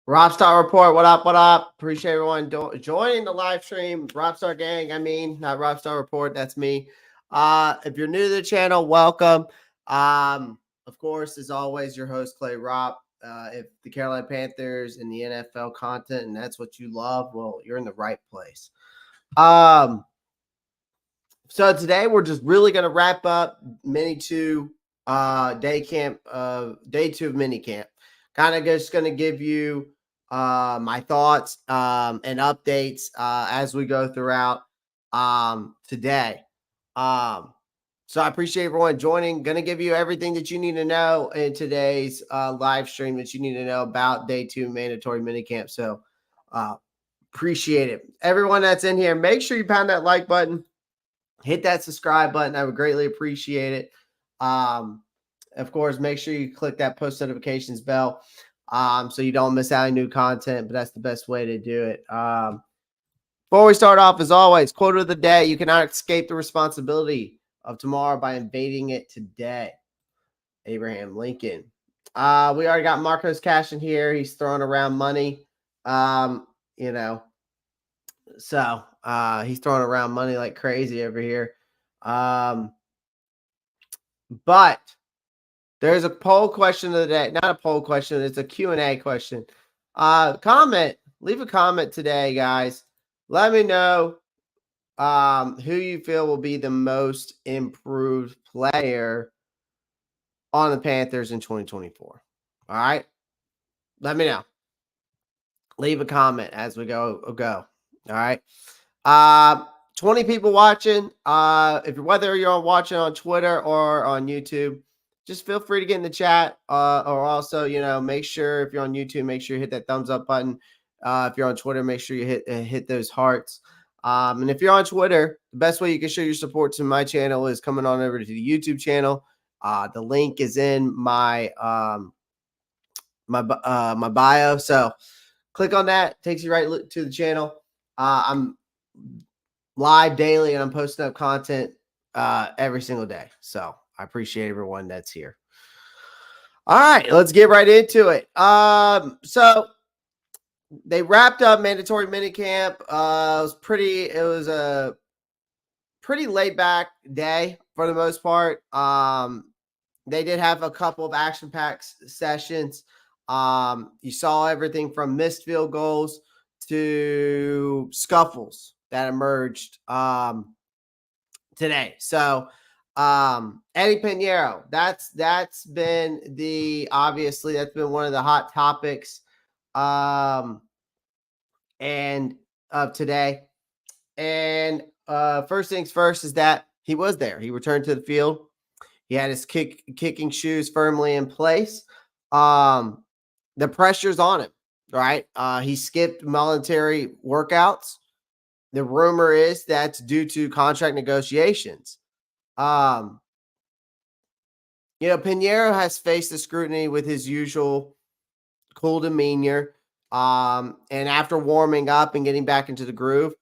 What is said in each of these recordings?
Rockstar Report, what up, what up? Appreciate everyone joining the live stream. Rockstar Gang, not Rockstar Report, that's me. If you're new to the channel, welcome. Of course, as always, your host, Clay Ropp. If the Carolina Panthers and the NFL content, and that's what you love, well, you're in the right place. So today we're just really going to wrap up day two of Minicamp. Kind of just going to give you my thoughts and updates as we go throughout today. So I appreciate everyone joining. Going to give you everything that you need to know in today's live stream that you need to know about day two mandatory minicamp. So appreciate it. Everyone that's in here, make sure you pound that like button. Hit that subscribe button. I would greatly appreciate it. Of course, make sure you click that post notifications bell so you don't miss out on new content, but that's the best way to do it. Before we start off, as always, quote of the day: you cannot escape the responsibility of tomorrow by invading it today. Abraham Lincoln. We already got Marcos Cash in here. He's throwing around money. So he's throwing around money like crazy over here. But there's a poll question of the day. Not a poll question. It's a Q&A question. Leave a comment today, guys. Let me know who you feel will be the most improved player on the Panthers in 2024. All right? Let me know. Leave a comment as we go. All right. 20 people watching. Whether you're watching on Twitter or on YouTube, just feel free to get in the chat. Or also, make sure if you're on YouTube, make sure you hit that thumbs up button. If you're on Twitter, make sure you hit those hearts. And if you're on Twitter, the best way you can show your support to my channel is coming on over to the YouTube channel. The link is in my my bio. So click on that. Takes you right to the channel. I'm live daily and I'm posting up content every single day. So I appreciate everyone that's here. All right, let's get right into it. So they wrapped up mandatory minicamp. It was a pretty laid back day for the most part. They did have a couple of action-packed sessions. You saw everything from missed field goals to scuffles that emerged today. So Eddie Pineiro, that's been one of the hot topics and of today. And first things first is that he was there. He returned to the field. He had his kicking shoes firmly in place. The pressure's on him, right? He skipped voluntary workouts. The rumor is that's due to contract negotiations. Pineiro has faced the scrutiny with his usual cool demeanor. And after warming up and getting back into the groove,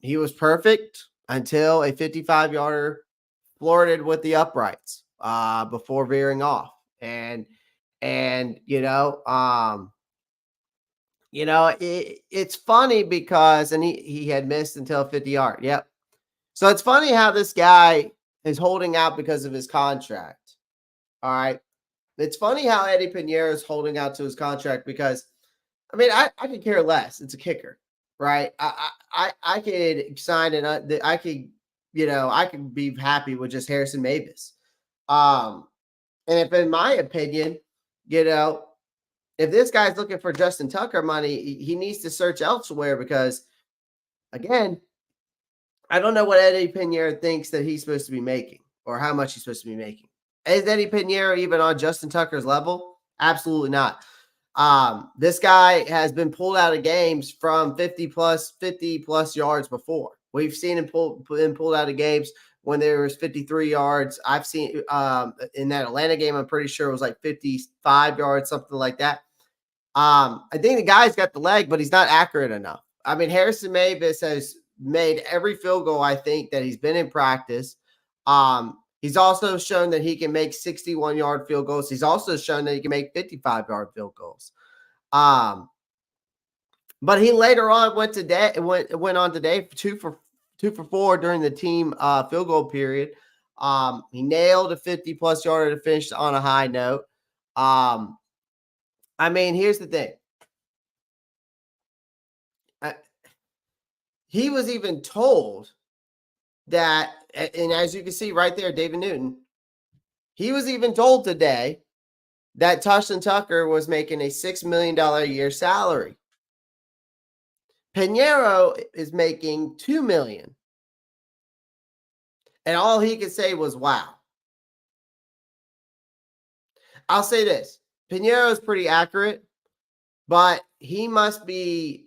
he was perfect until a 55-yarder flirted with the uprights before veering off. It's funny because he had missed until 50-yard. Yep. So it's funny how this guy is holding out because of his contract. All right. It's funny how Eddie Pineiro is holding out to his contract because, I could care less. It's a kicker, right? I could sign and I could be happy with just Harrison Mavis. And if, in my opinion, if this guy's looking for Justin Tucker money, he needs to search elsewhere because, again, I don't know what Eddie Pineiro thinks that he's supposed to be making or how much he's supposed to be making. Is Eddie Pineiro even on Justin Tucker's level? Absolutely not. This guy has been pulled out of games from 50 plus yards before. We've seen him pulled out of games when there was 53 yards. I've seen in that Atlanta game, I'm pretty sure it was like 55 yards, something like that. I think the guy's got the leg, but he's not accurate enough. Harrison Mavis has made every field goal, I think, that he's been in practice. He's also shown that he can make 61-yard field goals. He's also shown that he can make 55-yard field goals. But he later on went on today 2 for 4 during the team field goal period. He nailed a 50+ yarder to finish on a high note. I mean, here's the thing. He was even told that, and as you can see right there, David Newton, he was even told today that Tushin Tucker was making a $6 million a year salary. Pineiro is making $2 million. And all he could say was, wow. I'll say this. Pineiro is pretty accurate, but he must think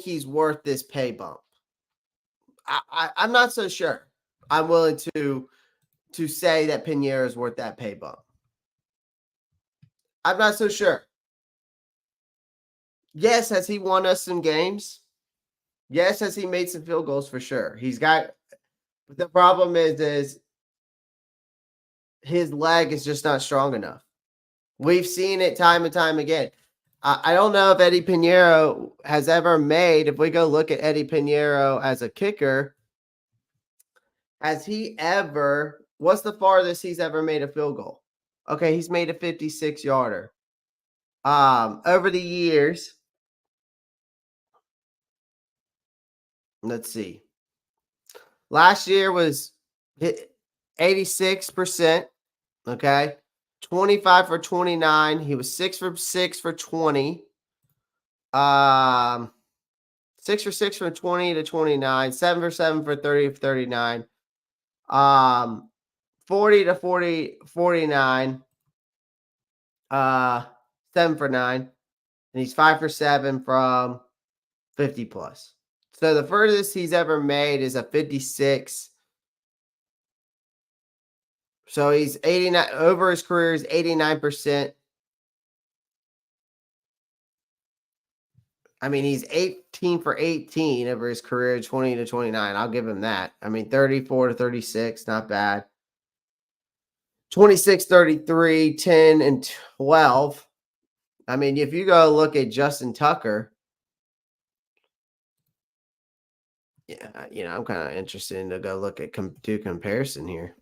he's worth this pay bump. I'm not so sure. I'm willing to say that Pineiro is worth that pay bump. I'm not so sure. Yes, has he won us some games? Yes, has he made some field goals? For sure. He's got – the problem is his leg is just not strong enough. We've seen it time and time again. I don't know if Eddie Pineiro has ever made – if we go look at Eddie Pineiro as a kicker, has he ever – what's the farthest he's ever made a field goal? Okay, he's made a 56-yarder. Over the years – let's see. Last year was 86%. Okay. 25 for 29. He was 6 for 6 for 20. 6 for 6 from 20 to 29. 7 for 7 for 30 to 39. 40 to 49. 7 for 9. And he's 5 for 7 from 50+. So the furthest he's ever made is a 56. So he's 89 over his career is 89%. I mean, he's 18 for 18 over his career, 20 to 29. I'll give him that. I mean, 34 to 36, not bad. 26, 33, 10, and 12. I mean, if you go look at Justin Tucker, yeah, I'm kind of interested to go look at do comparison here.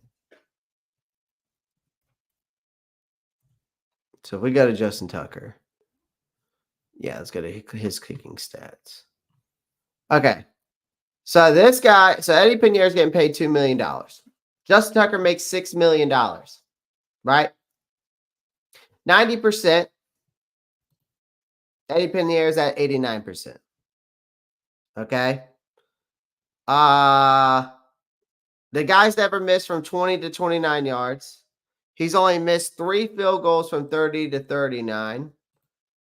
So if we go to Justin Tucker, yeah, let's go to his kicking stats. Okay. So this guy, so Eddie Pineiro is getting paid $2 million. Justin Tucker makes $6 million, right? 90%. Eddie Pineiro is at 89%. Okay. The guy's never missed from 20 to 29 yards. He's only missed 3 field goals from 30 to 39.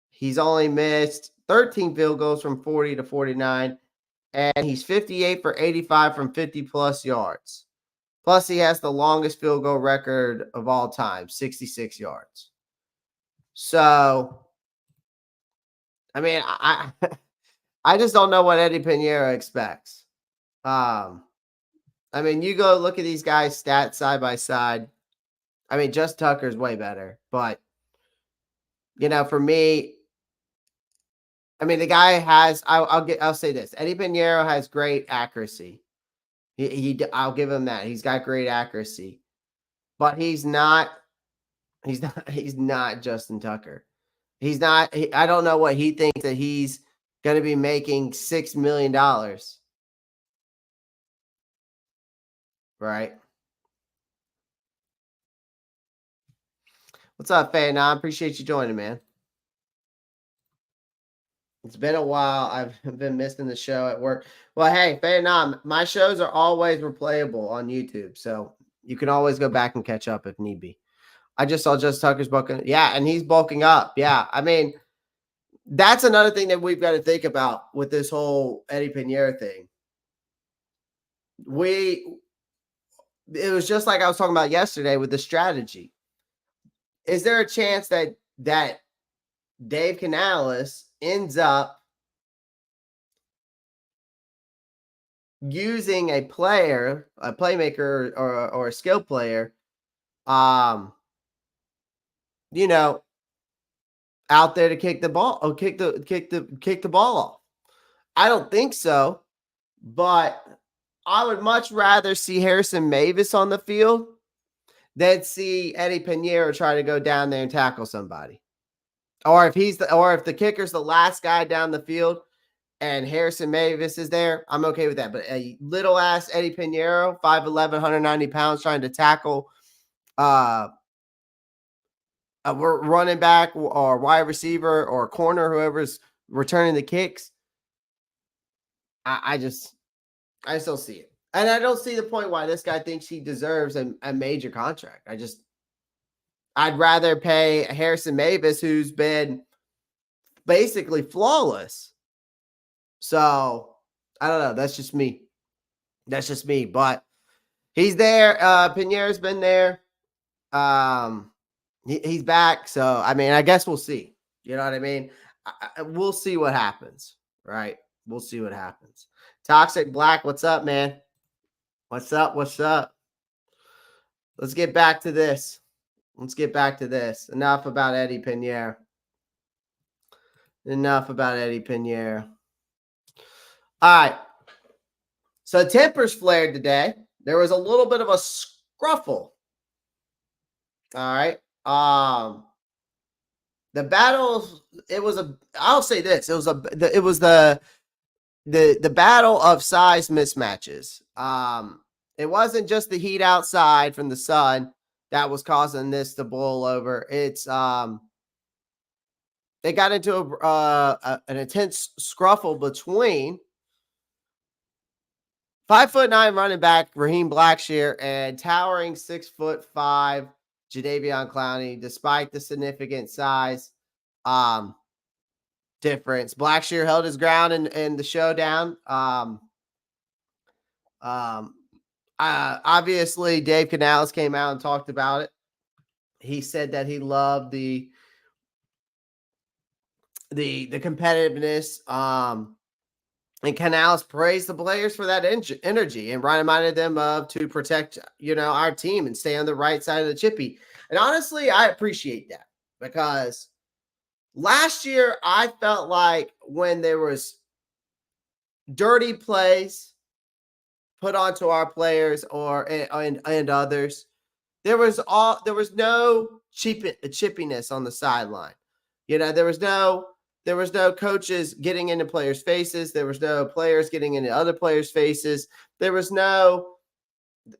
He's only missed 13 field goals from 40 to 49. And he's 58 for 85 from 50+ yards. Plus, he has the longest field goal record of all time, 66 yards. So, I mean, I just don't know what Eddie Pineiro expects. I mean, you go look at these guys' stats side by side. I mean, Just Tucker's way better. But, for me, I mean, the guy has. I'll say this: Eddie Pineiro has great accuracy. I'll give him that. He's got great accuracy, but he's not Justin Tucker. He's not. I don't know what he thinks that he's going to be making $6 million. Right. What's up, Fan? I appreciate you joining, man. It's been a while. I've been missing the show at work. Well, hey, Fan, my shows are always replayable on YouTube, so you can always go back and catch up if need be. I just saw Just Tucker's bulking. Yeah, and he's bulking up. Yeah, I mean, that's another thing that we've got to think about with this whole Eddie Pineiro thing. It was just like I was talking about yesterday with the strategy. Is there a chance that Dave Canales ends up using a player, a playmaker, or a skill player, out there to kick the ball or kick the ball off. I don't think so, but I would much rather see Harrison Mavis on the field than see Eddie Pineiro try to go down there and tackle somebody. Or if the kicker's the last guy down the field and Harrison Mavis is there, I'm okay with that. But a little ass Eddie Pineiro, 5'11", 190 pounds, trying to tackle a running back or wide receiver or corner, whoever's returning the kicks, I just don't see it. And I don't see the point why this guy thinks he deserves a major contract. I'd rather pay Harrison Mavis, who's been basically flawless. So I don't know. That's just me. But he's there. Pinheiro's been there. He's back. So I mean, I guess we'll see. You know what I mean? We'll see what happens. Right? We'll see what happens. Toxic Black, what's up, man? What's up? Let's get back to this. Enough about Eddie Pineiro. All right. So tempers flared today. There was a little bit of a scruffle. All right. The battle, I'll say this. It was the battle of size mismatches. It wasn't just the heat outside from the sun that was causing this to boil over. It's they got into an intense scruffle between 5'9" running back Raheem Blackshear and towering 6'5" Jadeveon Clowney. Despite the significant size difference, Blackshear held his ground in the showdown. Obviously, Dave Canales came out and talked about it. He said that he loved the competitiveness. And Canales praised the players for that energy and reminded them of to protect, our team and stay on the right side of the chippy. And honestly, I appreciate that because last year I felt like when there was dirty plays put onto our players and others, there was no chippiness on the sideline. There was no coaches getting into players' faces. There was no players getting into other players' faces. There was no,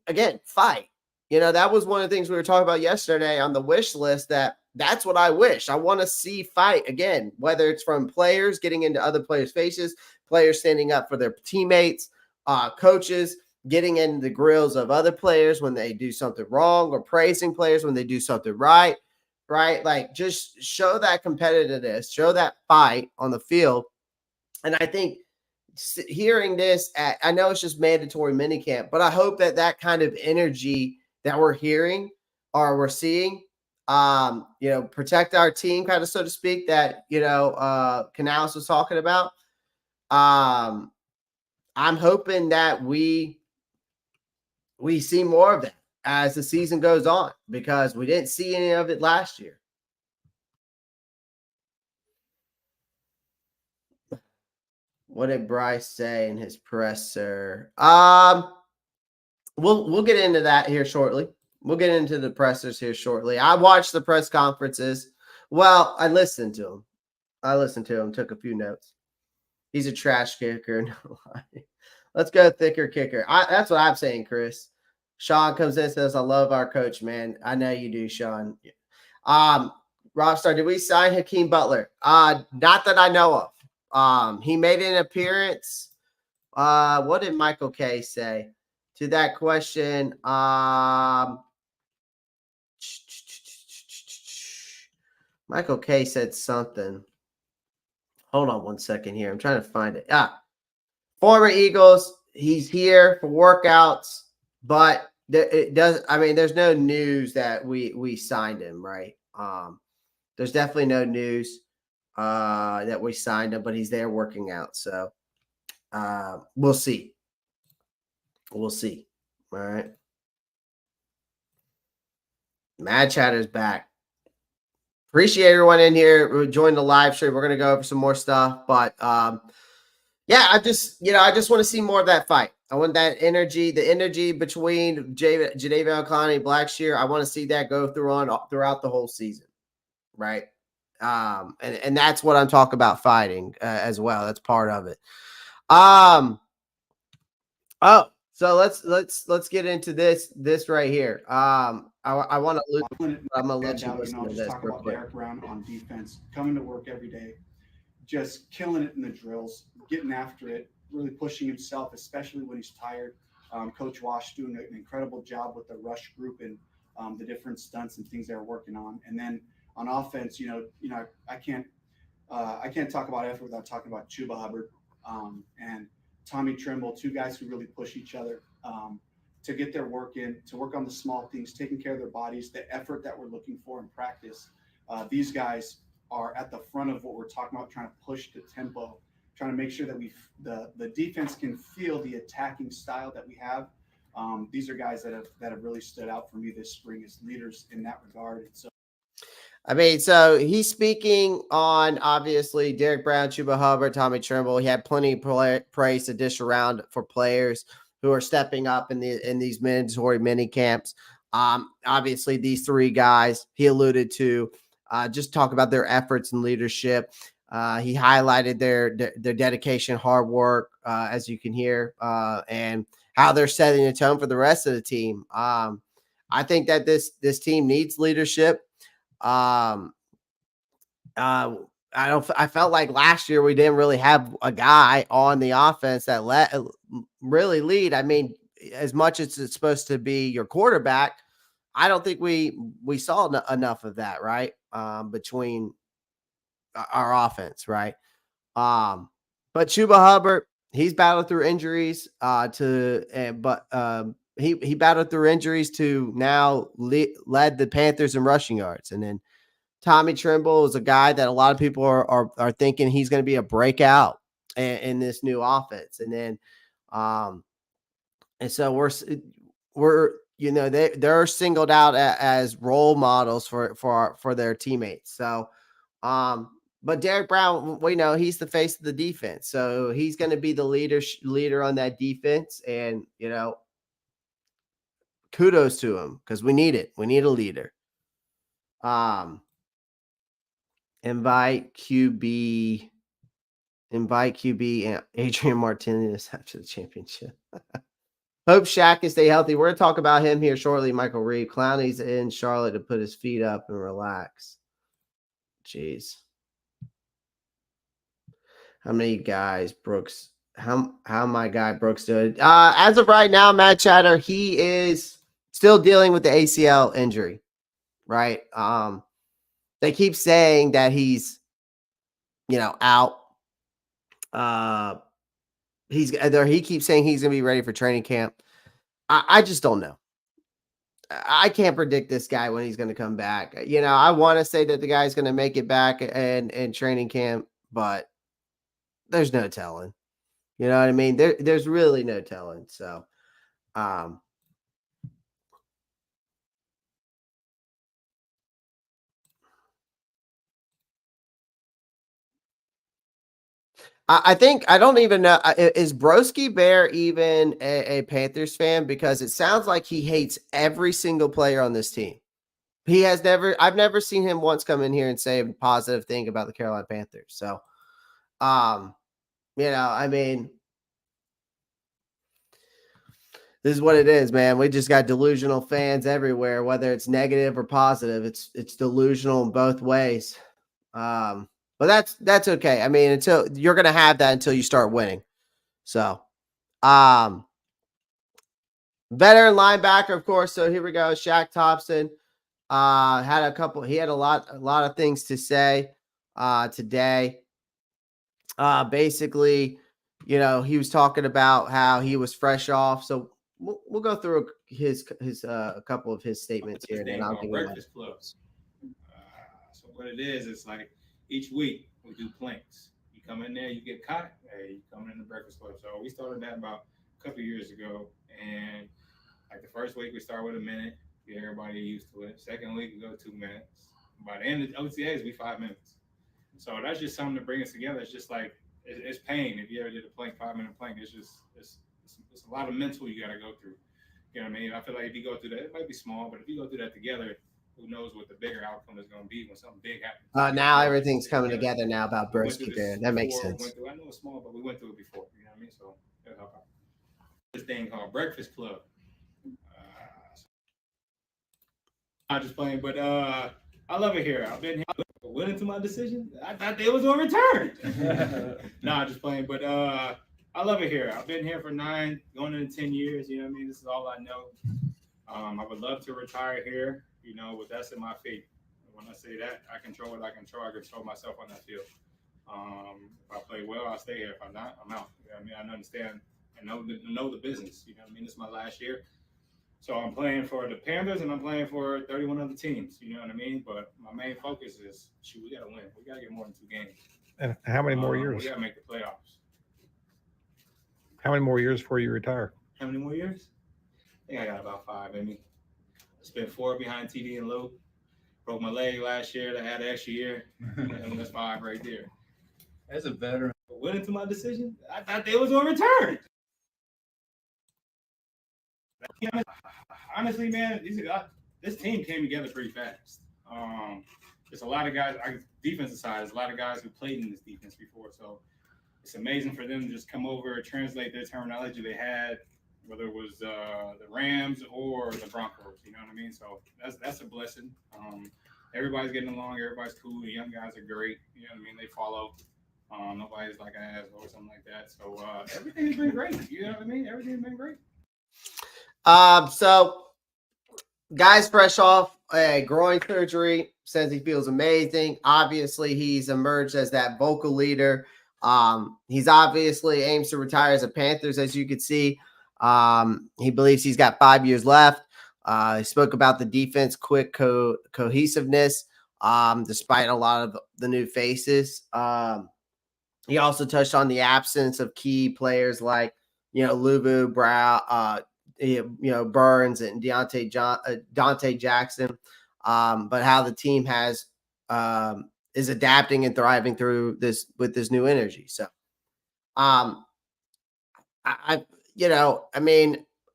again, fight. That was one of the things we were talking about yesterday on the wish list. That's what I wish. I want to see fight again, whether it's from players getting into other players' faces, players standing up for their teammates, coaches getting in the grills of other players when they do something wrong, or praising players when they do something right? Like, just show that competitiveness, show that fight on the field. And I think hearing this, I know it's just mandatory minicamp, but I hope that kind of energy that we're hearing or we're seeing, protect our team, kind of, so to speak, that, Canales was talking about. I'm hoping that we see more of that as the season goes on, because we didn't see any of it last year. What did Bryce say in his presser? We'll get into that here shortly. We'll get into the pressers here shortly. I watched the press conferences. Well, I listened to him. Took a few notes. He's a trash kicker. No lie. Let's go thicker kicker. That's what I'm saying, Chris. Sean comes in and says, I love our coach, man. I know you do, Sean. Rockstar, did we sign Hakeem Butler? Not that I know of. He made an appearance. What did Michael K say to that question? Michael K said something. Hold on one second here. I'm trying to find it. Former Eagles. He's here for workouts, but there's no news that we signed him, right? There's definitely no news that we signed him, but he's there working out. So we'll see. All right. Mad Chatter's back. Appreciate everyone in here who joined the live stream. We're gonna go over some more stuff, but yeah, I just want to see more of that fight. I want that energy, the energy between Jadeveon Clowney and Blackshear. I want to see that go throughout the whole season, right? And that's what I'm talking about fighting as well. That's part of it. Oh, so let's get into this right here. I want to lose. I'm gonna let you listen to Just this talk real about quick. Derek Brown on defense, coming to work every day, just killing it in the drills, getting after it, really pushing himself, especially when he's tired. Coach Wash doing an incredible job with the rush group and the different stunts and things they're working on. And then on offense, I can't talk about effort without talking about Chuba Hubbard and Tommy Trimble, two guys who really push each other to get their work in, to work on the small things, taking care of their bodies, the effort that we're looking for in practice. These guys are at the front of what we're talking about, trying to push the tempo, trying to make sure that the defense can feel the attacking style that we have. These are guys that have really stood out for me this spring as leaders in that regard. And so, I mean, so he's speaking on obviously Derek Brown, Chuba Hubbard, Tommy Trimble. He had plenty of praise to dish around for players who are stepping up in these mandatory mini camps. Obviously, these three guys he alluded to just talk about their efforts and leadership. He highlighted their dedication, hard work, as you can hear, and how they're setting the tone for the rest of the team. I think that this team needs leadership. Um, I felt like last year we didn't really have a guy on the offense that really lead. I mean, as much as it's supposed to be your quarterback, I don't think we saw enough of that, right? Between our offense, right? But Chuba Hubbard, he's battled through injuries he battled through injuries to now led the Panthers in rushing yards. And then Tommy Trimble is a guy that a lot of people are thinking he's going to be a breakout in this new offense. And then, and so we're they're singled out as role models for their teammates. So, but Derek Brown, we know he's the face of the defense, so he's going to be the leader on that defense, and kudos to him because we need it. We need a leader. Invite QB and Adrian Martinez after the championship. Hope Shaq can stay healthy. We're going to talk about him here shortly. Michael Reeve. Clowney's in Charlotte to put his feet up and relax. Jeez. How many guys Brooks? How my guy Brooks doing? As of right now, Matt Chatter, he is still dealing with the ACL injury, right? They keep saying that he's out. He keeps saying he's gonna be ready for training camp. I just don't know. I can't predict this guy when he's going to come back. I want to say that the guy's going to make it back and training camp, but there's no telling. You know what I mean? There's really no telling. So, I think I don't even know, is Broski Bear even a Panthers fan? Because it sounds like he hates every single player on this team. I've never seen him once come in here and say a positive thing about the Carolina Panthers. So, I mean, this is what it is, man. We just got delusional fans everywhere, whether it's negative or positive. It's delusional in both ways. But that's okay. I mean, until you're gonna have that until you start winning. So, veteran linebacker, of course. So here we go. Shaq Thompson he had a lot of things to say today. Basically, he was talking about how he was fresh off. So we'll go through a couple of his statements here, and then I'll give breakfast clubs. So what it is, it's like each week we do planks. You come in there, you get caught. Hey, you come in the breakfast club. So we started that about a couple of years ago, and like the first week we start with a minute, get everybody used to it. Second week we go 2 minutes. By the end of the OTAs, we 5 minutes. So that's just something to bring us together. It's just like it's pain. If you ever did a plank, 5-minute plank, it's a lot of mental you got to go through. You know what I mean? I feel like if you go through that, it might be small, but if you go through that together, who knows what the bigger outcome is going to be when something big happens. Now everything's coming together now about Brisky there. That makes sense. I know it's small, but we went through it before. You know what I mean? So it'll help out. This thing called Breakfast Club. I'm just playing, but I love it here. I've been here. Went into my decision. I thought they was on return. Nah, just playing, but I love it here. I've been here for 9, going into 10 years. You know what I mean? This is all I know. I would love to retire here, you know, with that's in my feet. When I say that, I control what I control. I control myself on that field. If I play well, I'll stay here. If I'm not, I'm out. You know what I mean? I understand and know the business. You know what I mean? This is my last year. So I'm playing for the Panthers and I'm playing for 31 other teams. You know what I mean? But my main focus is, shoot, we got to win. We got to get more than 2 games. And how many more years? We got to make the playoffs. How many more years before you retire? How many more years? I think I got about 5 in me. I spent 4 behind TD and Lou. Broke my leg last year. I had an extra year. And that's 5 right there. As a veteran. But went into my decision. I thought they was on return. Honestly, man, this team came together pretty fast. There's a lot of guys, defensive side, there's a lot of guys who played in this defense before. So it's amazing for them to just come over, translate their terminology they had, whether it was the Rams or the Broncos. You know what I mean? So that's a blessing. Everybody's getting along. Everybody's cool. The young guys are great. You know what I mean? They follow. Nobody's like an asshole or something like that. So everything's been great. You know what I mean? Everything's been great. So guys fresh off a groin surgery, says he feels amazing. Obviously, he's emerged as that vocal leader. He's obviously aims to retire as a Panthers, as you could see. He believes he's got 5 years left. He spoke about the defense, quick cohesiveness, despite a lot of the new faces. He also touched on the absence of key players like, Luvu, Brown, Burns and Dante Jackson, but how the team is adapting and thriving through this with this new energy. So, I'm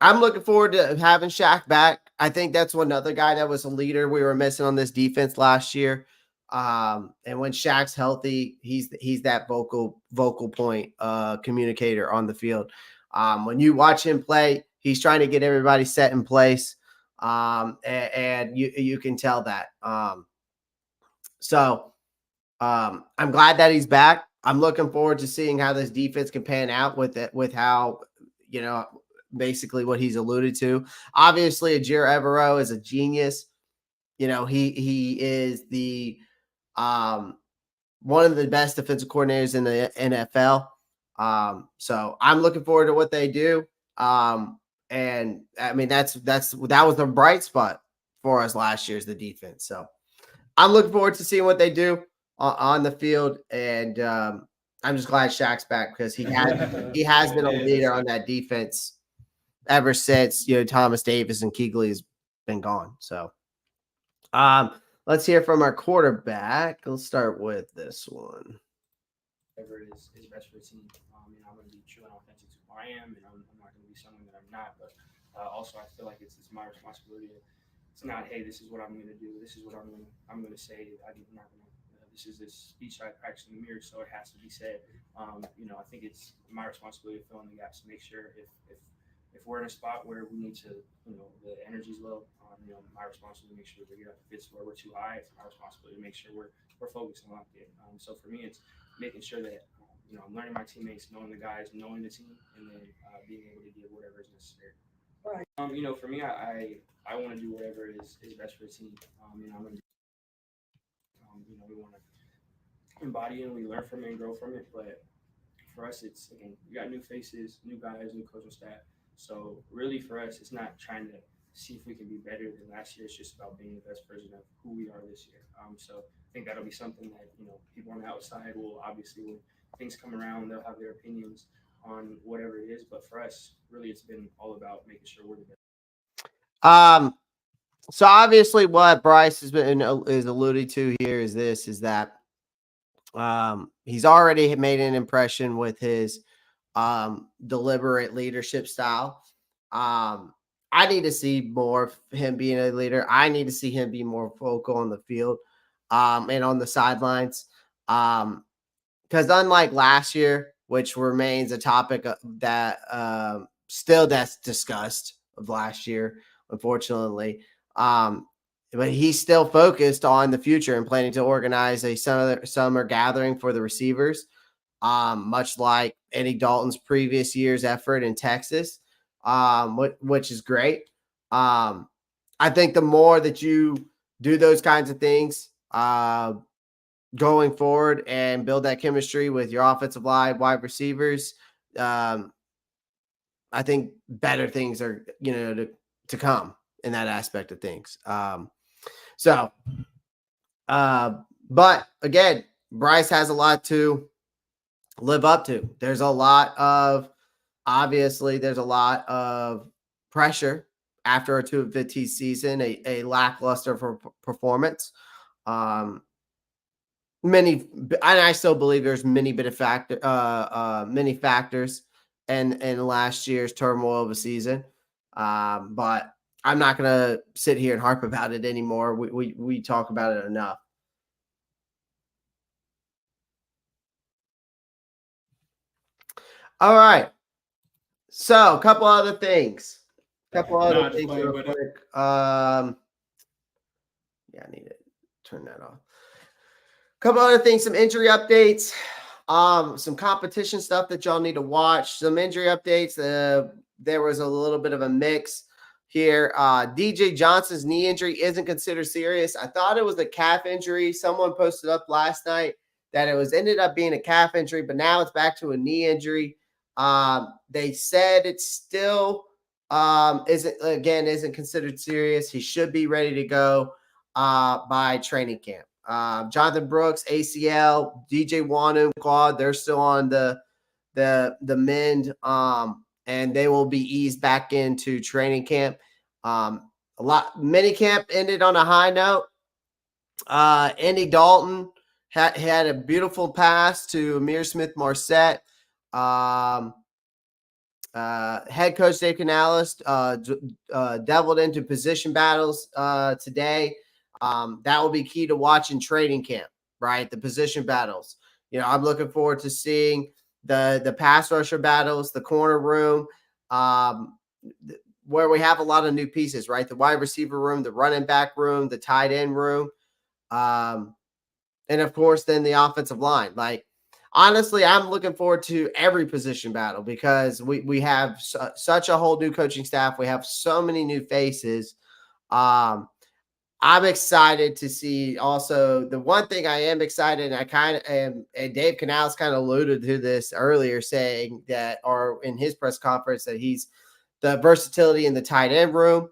looking forward to having Shaq back. I think that's one other guy that was a leader we were missing on this defense last year. And when Shaq's healthy, he's that vocal point communicator on the field. When you watch him play, he's trying to get everybody set in place, and you can tell that. So I'm glad that he's back. I'm looking forward to seeing how this defense can pan out with how, basically what he's alluded to. Obviously, Ajir Evero is a genius. He is the one of the best defensive coordinators in the NFL. So I'm looking forward to what they do. And I mean, that was the bright spot for us last year is the defense. So I'm looking forward to seeing what they do on the field. And I'm just glad Shaq's back because he has been a leader on that defense ever since, Thomas Davis and Kuechly has been gone. So let's hear from our quarterback. Let's start with this one. Whatever is best for the team. I'm going to be true and authentic to who I am, and I'm not going to be someone that I'm not. But also, I feel like it's my responsibility. It's not, hey, this is what I'm going to do. This is what I'm going to say. I'm not going to. This is this speech I practice in the mirror, so it has to be said. I think it's my responsibility to fill in the gaps to make sure if we're in a spot where we need to, the energy's low. My responsibility to make sure we get up the fits where we're too high. It's my responsibility to make sure we're focused and locked in. So for me, it's making sure that I'm learning my teammates, knowing the guys, knowing the team, and then being able to give whatever is necessary. Right. For me, I want to do whatever is best for the team. I'm going to. We want to embody it, and we learn from it and grow from it. But for us, it's again, we got new faces, new guys, new coaching staff. So really, for us, it's not trying to see if we can be better than last year. It's just about being the best version of who we are this year. So I think that'll be something that people on the outside will obviously, when things come around, they'll have their opinions on whatever it is. But for us, really, it's been all about making sure we're the best. So obviously, what Bryce has been is alluding to here is that he's already made an impression with his deliberate leadership style. I need to see more of him being a leader. I need to see him be more vocal on the field and on the sidelines. Because unlike last year, which remains a topic that still that's discussed of last year, unfortunately, but he's still focused on the future and planning to organize a summer gathering for the receivers, much like Andy Dalton's previous year's effort in Texas, which is great. I think the more that you do those kinds of things, going forward and build that chemistry with your offensive line, wide receivers, I think better things are, to come in that aspect of things. But again, Bryce has a lot to live up to. There's a lot of pressure after a 2-15 season, a lackluster performance. I still believe there's many factors in last year's turmoil of a season. But I'm not going to sit here and harp about it anymore. We talk about it enough. All right. So a couple other things. Real quick. I need to turn that off. Couple other things, some injury updates, some competition stuff that y'all need to watch. Some injury updates. There was a little bit of a mix here. DJ Johnson's knee injury isn't considered serious. I thought it was a calf injury. Someone posted up last night that it ended up being a calf injury, but now it's back to a knee injury. They said it still isn't considered serious. He should be ready to go by training camp. Jonathan Brooks, ACL, DJ Wanu, quad, they're still on the mend, and they will be eased back into training camp. Minicamp ended on a high note. Andy Dalton had a beautiful pass to Amir Smith-Marset. Head coach Dave Canales delved into position battles today. That will be key to watching training camp, right? The position battles. I'm looking forward to seeing the pass rusher battles, the corner room, where we have a lot of new pieces, right? The wide receiver room, the running back room, the tight end room, and of course, then the offensive line. Like, honestly, I'm looking forward to every position battle because we have such a whole new coaching staff. We have so many new faces. I'm excited to see also the one thing I am excited, and I kind of am, and Dave Canales kind of alluded to this earlier, saying that, or in his press conference, that he's the versatility in the tight end room.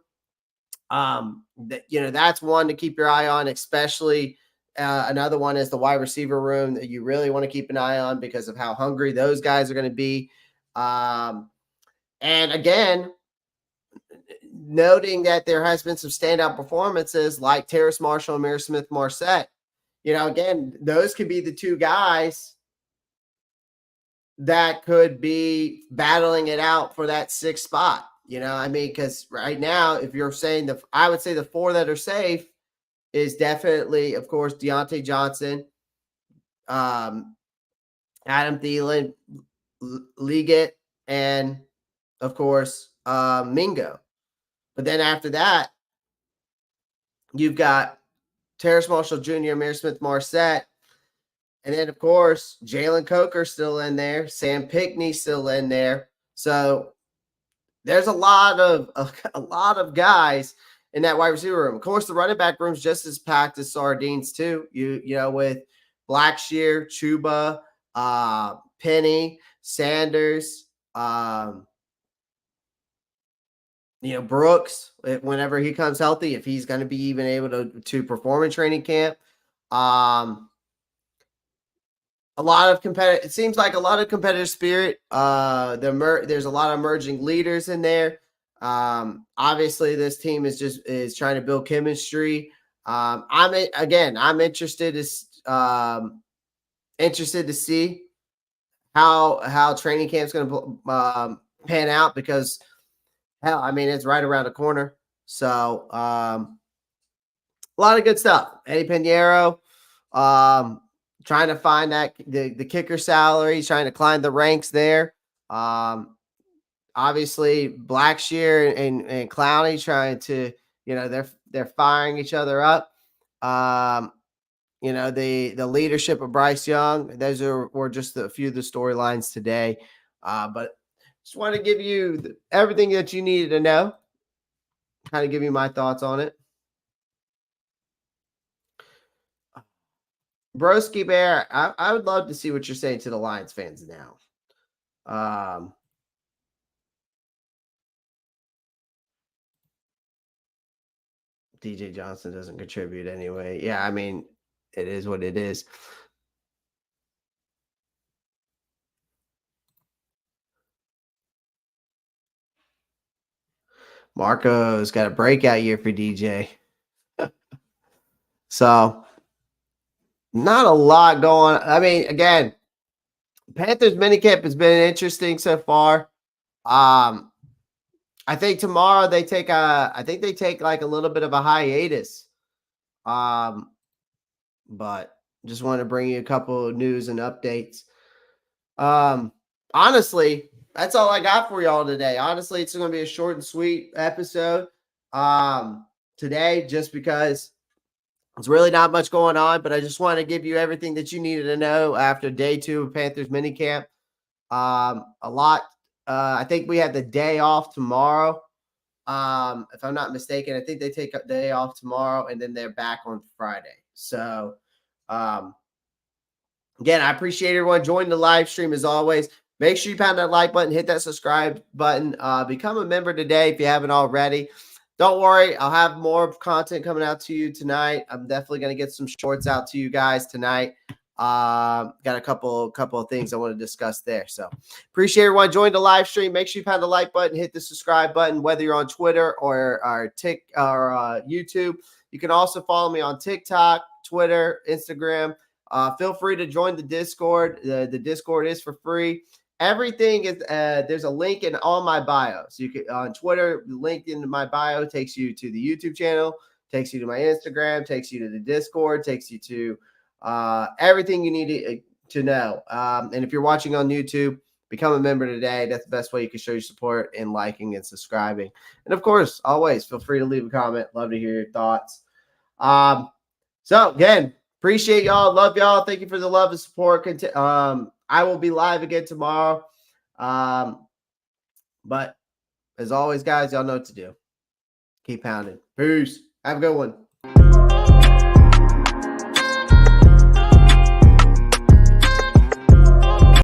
That's one to keep your eye on, especially another one is the wide receiver room that you really want to keep an eye on because of how hungry those guys are going to be. And again, noting that there has been some standout performances like Terrace Marshall and Amir Smith-Marset. Again, those could be the two guys that could be battling it out for that sixth spot. Because right now, if you're saying I would say the four that are safe is definitely, of course, Deontay Johnson, Adam Thielen, Liggett, and of course, Mingo. But then after that, you've got Terrace Marshall Jr., Amir Smith-Marset, and then, of course, Jalen Coker still in there. Sam Pinkney still in there. So there's a lot of guys in that wide receiver room. Of course, the running back room's just as packed as sardines too. With Blackshear, Chuba, Penny, Sanders, Brooks, whenever he comes healthy, if he's going to be even able to perform in training camp. It seems like a lot of competitive spirit. There's a lot of emerging leaders in there. Obviously, this team is trying to build chemistry. I'm interested to see how training camp's going to pan out because hell, I mean it's right around the corner. So a lot of good stuff. Eddie Pineiro, trying to find the kicker salary, trying to climb the ranks there. Obviously Blackshear and Clowney trying to, they're firing each other up. The leadership of Bryce Young, those were just a few of the storylines today. But just want to give you everything that you needed to know, kind of give you my thoughts on it. Broski Bear, I would love to see what you're saying to the Lions fans now. DJ Johnson doesn't contribute anyway. Yeah, I mean, it is what it is. Marco's got a breakout year for DJ. So, not a lot going on. I mean, again, Panthers minicamp has been interesting so far. I think tomorrow they take like a little bit of a hiatus. But just want to bring you a couple of news and updates. Honestly, that's all I got for y'all today. Honestly, it's going to be a short and sweet episode today just because there's really not much going on, but I just want to give you everything that you needed to know after day 2 of Panthers minicamp. A lot. I think we have the day off tomorrow. If I'm not mistaken, I think they take a day off tomorrow and then they're back on Friday. So, again, I appreciate everyone joining the live stream as always. Make sure you pound that like button, hit that subscribe button. Become a member today if you haven't already. Don't worry, I'll have more content coming out to you tonight. I'm definitely going to get some shorts out to you guys tonight. Got a couple of things I want to discuss there. So appreciate everyone joining the live stream. Make sure you pound the like button, hit the subscribe button, whether you're on Twitter or YouTube. You can also follow me on TikTok, Twitter, Instagram. Feel free to join the Discord. The Discord is for free. Everything is there's a link in all my bio. So you can on Twitter, the link in my bio takes you to the YouTube channel, takes you to my Instagram, takes you to the Discord, takes you to everything you need to know. And if you're watching on YouTube, become a member today. That's the best way you can show your support in liking and subscribing. And of course, always feel free to leave a comment. Love to hear your thoughts. So again, appreciate y'all. Love y'all. Thank you for the love and support. I will be live again tomorrow. But as always, guys, y'all know what to do. Keep pounding. Peace. Have a good one.